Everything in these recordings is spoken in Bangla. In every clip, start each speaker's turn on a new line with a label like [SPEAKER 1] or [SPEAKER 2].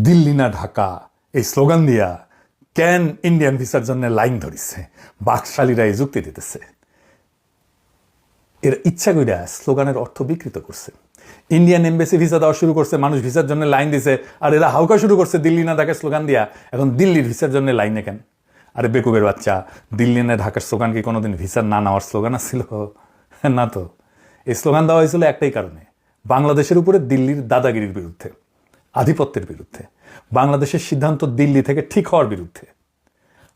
[SPEAKER 1] দিল্লি না ঢাকা এই স্লোগান দিয়া কেন ইন্ডিয়ান ভিসার জন্য লাইন ধরিছে, বাকশালীরা এই যুক্তি দিতেছে। এর ইচ্ছা কইরা স্লোগানের অর্থ বিকৃত করছে। ইন্ডিয়ান এমবেসি ভিসা দেওয়া শুরু করছে, মানুষ ভিসার জন্য লাইন দিছে, আর এরা হাউকা শুরু করছে দিল্লি না ঢাকার স্লোগান দিয়া। এখন দিল্লির ভিসার জন্য লাইনে কেন? আরে বেকুবের বাচ্চা, দিল্লি না ঢাকার স্লোগান কি কোনোদিন ভিসার না নেওয়ার স্লোগান ছিল? না তো। এই স্লোগান দেওয়া হয়েছিল একটাই কারণে, বাংলাদেশের উপরে দিল্লির দাদাগিরির বিরুদ্ধে, আধিপত্যের বিরুদ্ধে, বাংলাদেশের সিদ্ধান্ত দিল্লি থেকে ঠিক হওয়ার বিরুদ্ধে।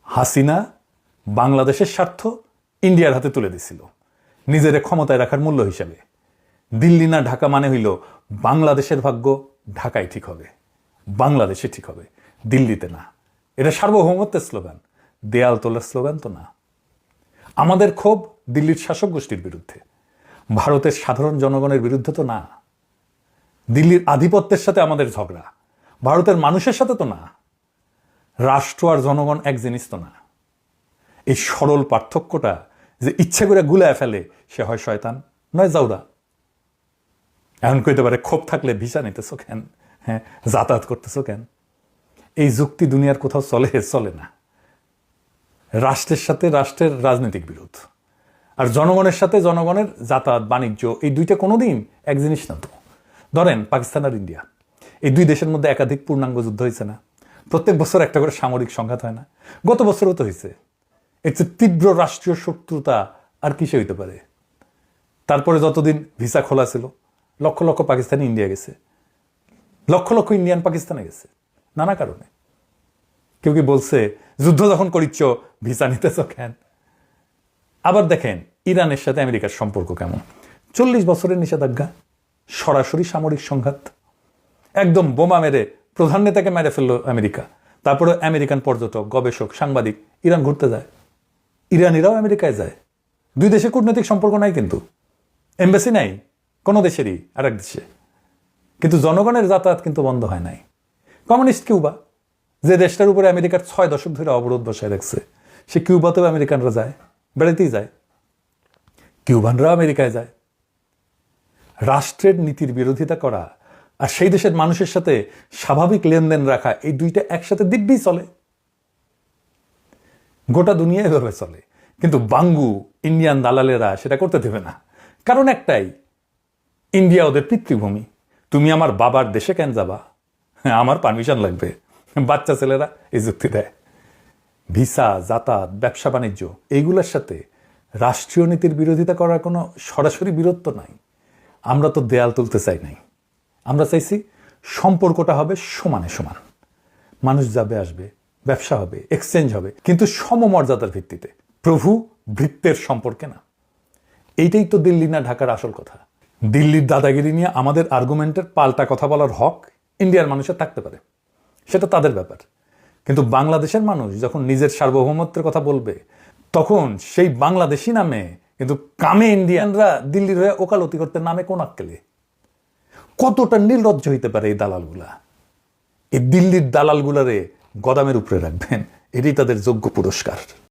[SPEAKER 1] হাসিনা বাংলাদেশের স্বার্থ ইন্ডিয়ার হাতে তুলে দিছিল নিজের ক্ষমতায় রাখার মূল্য হিসাবে। দিল্লি না ঢাকা মানে হইল বাংলাদেশের ভাগ্য ঢাকায় ঠিক হবে, বাংলাদেশে ঠিক হবে, দিল্লিতে না। এটা সার্বভৌমত্বের স্লোগান, দেয়াল তোলার স্লোগান তো না। আমাদের ক্ষোভ দিল্লির শাসক গোষ্ঠীর বিরুদ্ধে, ভারতের সাধারণ জনগণের বিরুদ্ধে তো না। দিল্লির আধিপত্যের সাথে আমাদের ঝগড়া, ভারতের মানুষের সাথে তো না। রাষ্ট্র আর জনগণ এক জিনিস তো না। এই সরল পার্থক্যটা যে ইচ্ছা করে গুলায় ফেলে, সে হয় শয়তান নয় জাউরা। এখন কইতে পারে ক্ষোভ থাকলে ভিসা নিতেছো কেন, হ্যাঁ যাতায়াত করতেছো কেন? এই যুক্তি দুনিয়ার কোথাও চলে না। রাষ্ট্রের সাথে রাষ্ট্রের রাজনৈতিক বিরোধ, আর জনগণের সাথে জনগণের যাতায়াত বাণিজ্য, এই দুইটা কোনোদিন এক জিনিস না তো। ধরেন পাকিস্তান আর ইন্ডিয়া, এই দুই দেশের মধ্যে একাধিক পূর্ণাঙ্গ যুদ্ধ হয়েছে না? প্রত্যেক বছর একটা করে সামরিক সংঘাত হয় না? গত বছরও তো হয়েছে। এর চেয়ে তীব্র রাষ্ট্রীয় শত্রুতা আর কিসে হইতে পারে? তারপরে যতদিন ভিসা খোলা ছিল, লক্ষ লক্ষ পাকিস্তানি ইন্ডিয়া গেছে, লক্ষ লক্ষ ইন্ডিয়ান পাকিস্তানে গেছে নানা কারণে। কেউ কি বলছে যুদ্ধ যখন করিচ্ছ ভিসা নিতেছ কেন? আবার দেখেন ইরানের সাথে আমেরিকার সম্পর্ক কেমন। 40 বছরের নিষেধাজ্ঞা, সরাসরি সামরিক সংঘাত, একদম বোমা মেরে প্রধান নেতাকে মেরে ফেললো আমেরিকা। তারপরে আমেরিকান পর্যটক, গবেষক, সাংবাদিক ইরান ঘুরতে যায়, ইরানিরাও আমেরিকায় যায়। দুই দেশে কূটনৈতিক সম্পর্ক নাই, কিন্তু এমবাসি নাই কোনো দেশেরই আর এক দেশে, কিন্তু জনগণের যাতায়াত কিন্তু বন্ধ হয় নাই। কমিউনিস্ট কিউবা, যে দেশটার উপরে আমেরিকার 6 দশক ধরে অবরোধ বসায় রাখছে, সে কিউবাতেও আমেরিকানরা যায়, বেড়াতেই যায়, কিউবানরাও আমেরিকায় যায়। রাষ্ট্রের নীতির বিরোধিতা করা আর সেই দেশের মানুষের সাথে স্বাভাবিক লেনদেন রাখা, এই দুইটা একসাথে দিব্যি চলে। গোটা দুনিয়া এভাবে চলে, কিন্তু বাঙ্গু ইন্ডিয়ান দালালেরা সেটা করতে দেবে না। কারণ একটাই, ইন্ডিয়া ওদের পিতৃভূমি। তুমি আমার বাবার দেশে কেন যাবা? আমার পারমিশন লাগবে। বাচ্চা ছেলেরা এই যুক্তি দেয়। ভিসা, যাতায়াত, ব্যবসা বাণিজ্য, এইগুলোর সাথে রাষ্ট্রীয় নীতির বিরোধিতা করার কোনো সরাসরি বিরোধ নাই। আমরা তো দেয়াল তুলতে চাই নাই, আমরা চাইছি সম্পর্কটা হবে সমানে সমান। মানুষ যাবে আসবে, ব্যবসা হবে, এক্সচেঞ্জ হবে, কিন্তু সমমর্যাদার ভিত্তিতে, প্রভু ভৃত্যের সম্পর্কে না। এইটাই তো দিল্লি না ঢাকার আসল কথা। দিল্লির দাদাগিরি নিয়ে আমাদের আর্গুমেন্টের পাল্টা কথা বলার হক ইন্ডিয়ার মানুষের থাকতে পারে, সেটা তাদের ব্যাপার। কিন্তু বাংলাদেশের মানুষ যখন নিজের সার্বভৌমত্বের কথা বলবে, তখন সেই বাংলাদেশি নামে কিন্তু কামে ইন্ডিয়ানরা দিল্লির হয়ে ওকালতি করতে নামে কোন আক্কেলে? কতটা নির্লজ্জ হইতে পারে এই দালালগুলা? এই দিল্লির দালালগুলারে গদামের উপরে রাখবেন, এটাই তাদের যোগ্য পুরস্কার।